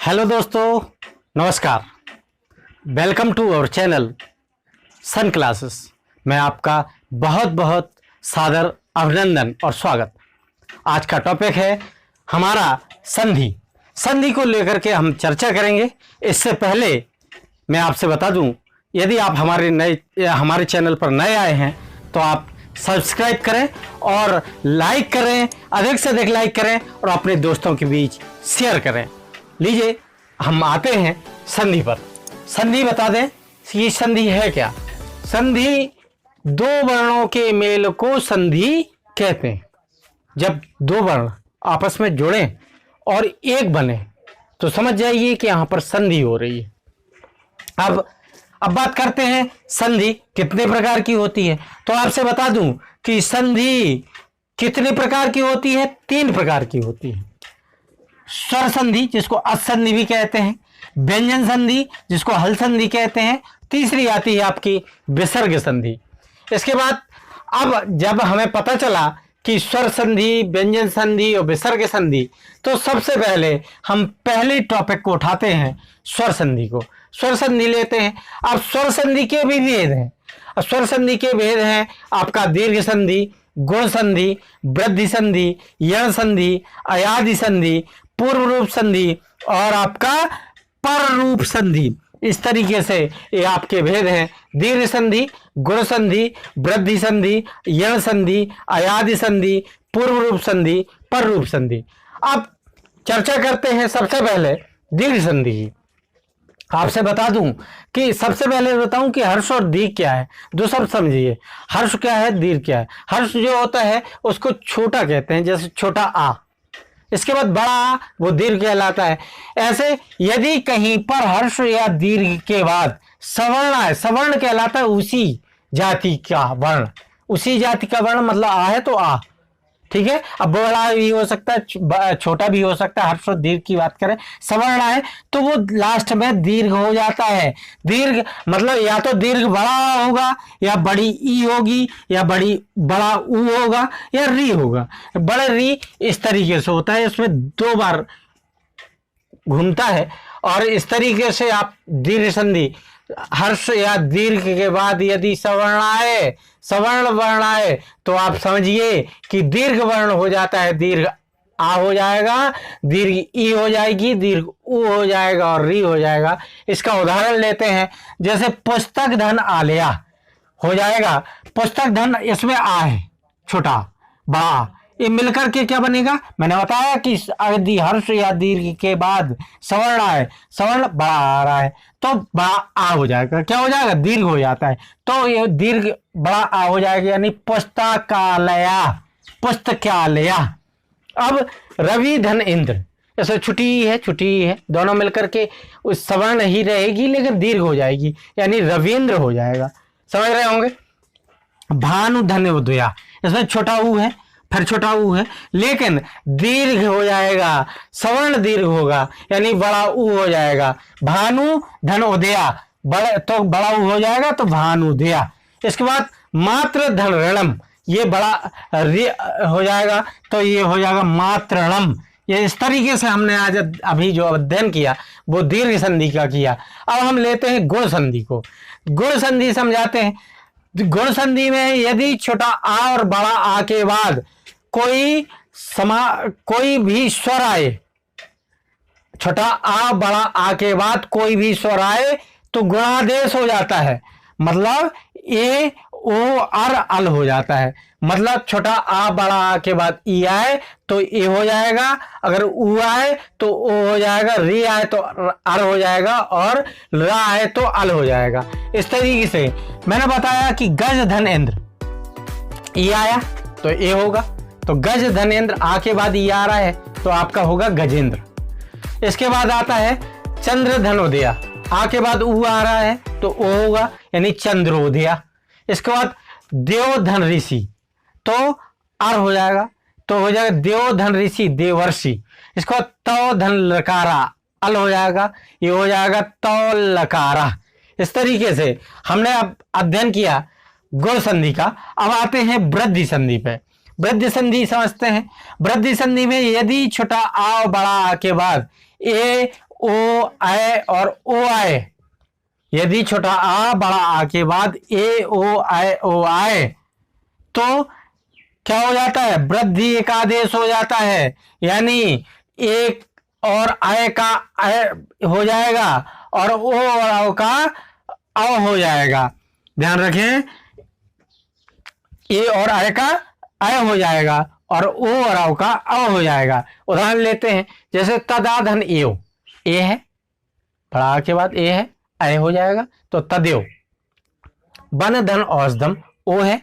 Hello दोस्तों, नमस्कार। Welcome to our channel Sun Classes. मैं आपका बहुत बहुत सादर अभिनंदन और स्वागत। आज का टॉपिक है हमारा संधि। संधि को लेकर के हम चर्चा करेंगे। इससे पहले मैं आपसे बता दूं, यदि आप हमारे चैनल पर नए आए हैं तो आप सब्सक्राइब करें और लाइक करें, अधिक से अधिक लाइक करें और अपने दोस्तों के बीच शेयर करें। लीजिए हम आते हैं संधि पर। संधि बता दें कि संधि है क्या। संधि दो वर्णों के मेल को संधि कहते हैं। जब दो वर्ण आपस में जुड़े और एक बने तो समझ जाइए कि यहां पर संधि हो रही है। अब बात करते हैं संधि कितने प्रकार की होती है। तो आपसे बता दूं कि संधि कितने प्रकार की होती है। 3 प्रकार की होती है। स्वर संधि जिसको असंधि भी कहते हैं, व्यंजन संधि जिसको हल संधि कहते हैं, तीसरी आती है आपकी विसर्ग संधि। इसके बाद अब जब हमें पता चला कि स्वर संधि, व्यंजन संधि और विसर्ग संधि, तो सबसे पहले हम पहले टॉपिक को उठाते हैं, स्वर संधि को। स्वर संधि लेते हैं। अब स्वर संधि के भी भेद हैं। स्वर संधि के भेद हैं आपका दीर्घ संधि, गुण संधि, वृद्धि संधि, यण संधि, अयादि संधि, पूर्व रूप संधि और आपका पर रूप संधि। इस तरीके से ये आपके भेद हैं। दीर्घ संधि, गुण संधि, वृद्धि संधि, यण संधि, अयादि संधि, पूर्व रूप संधि, पर रूप संधि। अब चर्चा करते हैं सबसे पहले दीर्घ संधि की। आपसे बता दूं कि सबसे पहले बताऊं कि हर्ष और दीर्घ क्या है। दो शब्द समझिए, हर्ष क्या है, दीर्घ क्या है। हर्ष जो होता है उसको छोटा कहते हैं, जैसे छोटा आ। इसके बाद बड़ा आ वो दीर्घ कहलाता है। ऐसे यदि कहीं पर हर्ष या दीर्घ के बाद सवर्ण है, सवर्ण कहलाता है उसी जाति का वर्ण। उसी जाति का वर्ण मतलब आ है तो आ, ठीक है। अब बड़ा भी हो सकता है, छोटा भी हो सकता है। हर्ष और दीर्घ की बात करें, सवर्ण है तो वो लास्ट में दीर्घ हो जाता है। दीर्घ मतलब या तो दीर्घ बड़ा होगा या बड़ी ई होगी या बड़ा ऊ होगा या री होगा। बड़े री इस तरीके से होता है, इसमें 2 बार घूमता है। और इस तरीके से आप दीर्घ संधि, हर्ष या दीर्घ के बाद यदि सवर्ण वर्ण आए तो आप समझिए कि दीर्घ वर्ण हो जाता है। दीर्घ आ हो जाएगा, दीर्घ ई हो जाएगी, दीर्घ उ हो जाएगा और री हो जाएगा। इसका उदाहरण लेते हैं, जैसे पुस्तक धन आलिया हो जाएगा। पुस्तक धन, इसमें आ है छोटा, बड़ा, ये मिलकर के क्या बनेगा। मैंने बताया कि यदि हर्ष या दीर्घ के बाद सवर्ण आए, सवर्ण बड़ा आ रहा है तो बड़ा आ हो जाएगा। क्या हो जाएगा, दीर्घ हो जाता है तो ये दीर्घ बड़ा आ हो जाएगा, यानी पुस्तकालया, पुस्तकालया। अब रवि धन इंद्र, ऐसे छुट्टी है, दोनों मिलकर के उस सवर्ण ही रहेगी लेकिन दीर्घ हो जाएगी, यानी रविंद्र हो जाएगा। समझ रहे होंगे। भानु धन उदया, इसमें छोटा ऊ है, फिर छोटा ऊ है लेकिन दीर्घ हो जाएगा, सवर्ण दीर्घ होगा यानी बड़ा ऊ हो जाएगा। भानु धन उदया, बड़े तो बड़ा ऊ हो जाएगा तो भानुदया। इसके बाद मात्र धन ऋणम, ये बड़ा री हो जाएगा तो ये हो जाएगा मातृणम। ये इस तरीके से हमने आज अभी जो अध्ययन किया वो दीर्घ संधि का किया। अब हम लेते हैं गुण संधि को। गुण संधि समझाते हैं। गुण संधि में यदि छोटा आ और बड़ा आ के बाद कोई भी स्वर आए, छोटा आ बड़ा आ के बाद कोई भी स्वर आए तो गुणादेश हो जाता है। मतलब ए ओ अर अल हो जाता है। मतलब छोटा आ बड़ा आ के बाद ई आए तो ए हो जाएगा, अगर ऊ आए तो ओ हो जाएगा, री आए तो अर हो जाएगा और रा आए तो अल हो जाएगा। इस तरीके से मैंने बताया कि गज धन इंद्र, ई आया तो ए होगा, तो गज धन इंद्र आ के बाद ई आ रहा है तो आपका होगा गजेंद्र। इसके बाद आता है चंद्र धनोदया, आ के बाद ऊ आ रहा है तो ओ होगा यानी चंद्रोदया। इसके बाद देव धन ऋषि तो अर हो जाएगा तो हो जाएगा देव धन ऋषि देवर्षि। इसके बाद तौ धन लकारा अल हो जाएगा, ये हो जाएगा तौ लकारा। इस तरीके से हमने अब अध्ययन किया गुण संधि का। अब आते हैं वृद्धि संधि पे। वृद्धि संधि समझते हैं। वृद्धि संधि में यदि छोटा आ और बड़ा आ के बाद ए ओ आए और ओ आए, यदि छोटा आ बड़ा आ के बाद ए ओ आए तो क्या हो जाता है, वृद्धि एक आदेश हो जाता है, यानी एक और आय का आय हो जाएगा और ओ और आओ का आओ हो जाएगा। ध्यान रखें, ए और आय का आय हो जाएगा और ओ और आओ का आओ हो जाएगा। उदाहरण लेते हैं, जैसे तदा धन एओ, ए है, बड़ा के बाद ए है, आय हो जाएगा तो तदेव। बन धन औषधम, ओ है,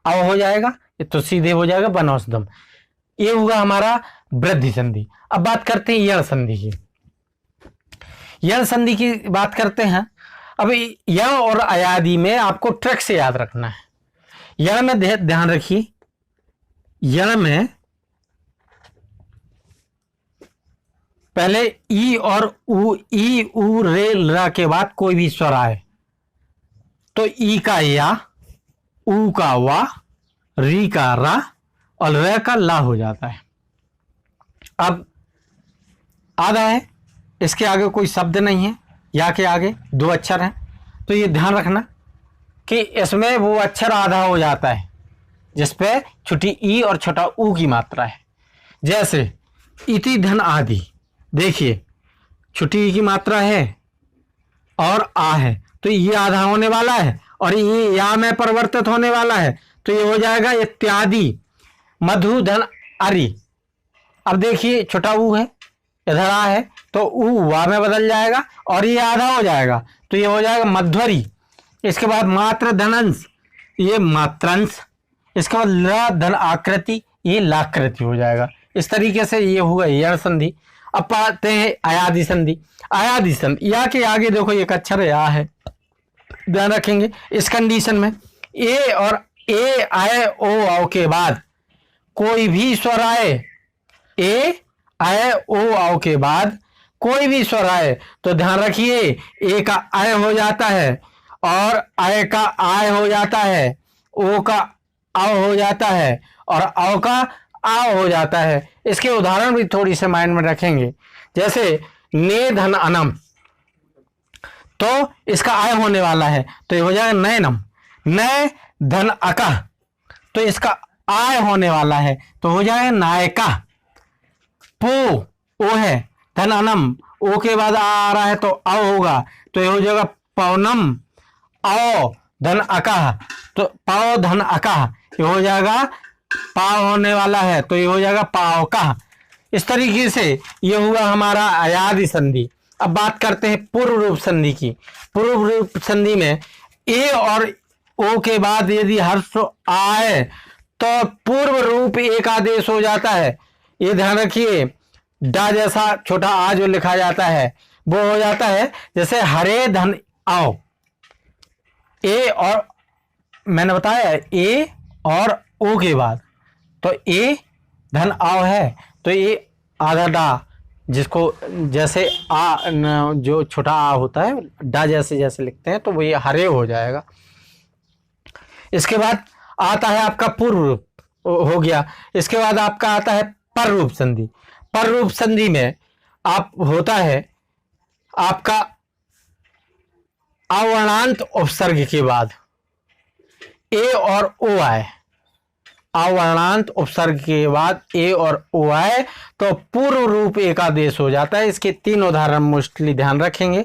आओ हो जाएगा, ये तो सीधे हो जाएगा बन औषधम। ये हुआ हमारा वृद्धि संधि। अब बात करते हैं यण संधि की। यण संधि की बात करते हैं। अब यण और अयादि में आपको ट्रिक से याद रखना है। यण में ध्यान रखिए, यण में पहले ई और उ, ई उ रे ला के बाद कोई भी स्वर आए तो ई का या, उ का वा, री का रा और र का ला हो जाता है। अब आधा है, इसके आगे कोई शब्द नहीं है, या के आगे दो अक्षर हैं, तो ये ध्यान रखना कि इसमें वो अक्षर आधा हो जाता है जिसपे छोटी ई और छोटा ऊ की मात्रा है। जैसे इति धन आदि, देखिए छोटी ई की मात्रा है और आ है तो ये आधा होने वाला है और ये या में परिवर्तित होने वाला है तो ये हो जाएगा इत्यादि। मधु धन अरि, अब देखिए छोटा ऊ है, इधर आ है तो ऊ वा में बदल जाएगा और ये आधा हो जाएगा तो ये हो जाएगा मध्वरी। इसके बाद मात्र धनंश, ये मात्रंश। इसके बाद ल धन आकृति, ये लाकृति हो जाएगा। इस तरीके से ये हुआ यण संधि। अब पाते हैं अयादि संधि। अयादि संधि, या के आगे देखो एक अक्षर या है, ध्यान रखेंगे। इस कंडीशन में ए और ए आए ओ आओ के बाद कोई भी स्वर आए, ए आए ओ आओ के बाद कोई भी स्वर आए तो ध्यान रखिए ए का आय हो जाता है और आय का आय हो जाता है, ओ का आओ हो जाता है और आओ का आओ हो जाता है। इसके उदाहरण भी थोड़ी से माइंड में रखेंगे। जैसे ने धन अनम, तो इसका आय होने वाला है तो ये हो जाएगा नयनम। नय धन अकह, तो इसका आय होने वाला है तो हो जाएगा नायका। पो ओ है, धन अनम, ओ के बाद आ रहा है तो अ होगा तो ये हो जाएगा पौनम। आओ धन अकह, तो पाओ धन अकह, ये हो जाएगा पाव होने वाला है तो ये हो जाएगा पाव का। इस तरीके से ये हुआ हमारा अयादि संधि। अब बात करते हैं पूर्व रूप संधि की। पूर्व रूप संधि में ए और ओ के बाद यदि हर्ष आए तो पूर्व रूप एक आदेश हो जाता है। ये ध्यान रखिए, डा जैसा छोटा आ जो लिखा जाता है वो हो जाता है जैसे हरे धन आओ। ए और मैंने बताया ए और ओ के बाद तो ए धन आओ है तो ये आधा डा, जिसको जैसे आ जो छोटा आ होता है डा जैसे जैसे लिखते हैं तो वो ये हरे हो जाएगा। इसके बाद आता है आपका पूर्व रूप हो गया। इसके बाद आपका आता है पर रूप संधि। पर रूप संधि में आप होता है आपका अवर्णांत उपसर्ग के बाद ए और ओ आए, अवर्णांत उपसर्ग के बाद ए और ओ आए तो पूर्व रूप एक आदेश हो जाता है। इसके तीन उदाहरण मोस्टली ध्यान रखेंगे।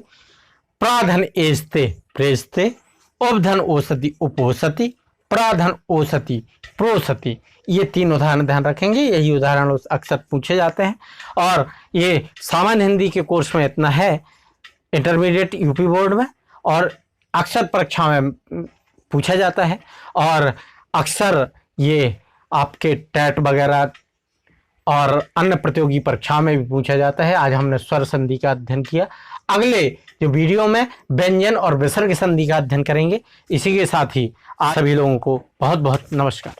प्राधन एस्ते प्रेस्ते, उपधन ओसति उपोसति, प्राधन ओसति प्रोसति, ये तीन उदाहरण ध्यान रखेंगे। यही उदाहरण अक्सर पूछे जाते हैं और ये सामान्य हिंदी के कोर्स में इतना है, इंटरमीडिएट यूपी बोर्ड में और अक्सर परीक्षा में पूछा जाता है और अक्सर ये आपके टेट वगैरह और अन्य प्रतियोगी परीक्षा में भी पूछा जाता है। आज हमने स्वर संधि का अध्ययन किया। अगले जो वीडियो में व्यंजन और विसर्ग संधि का अध्ययन करेंगे। इसी के साथ ही आप सभी लोगों को बहुत बहुत नमस्कार।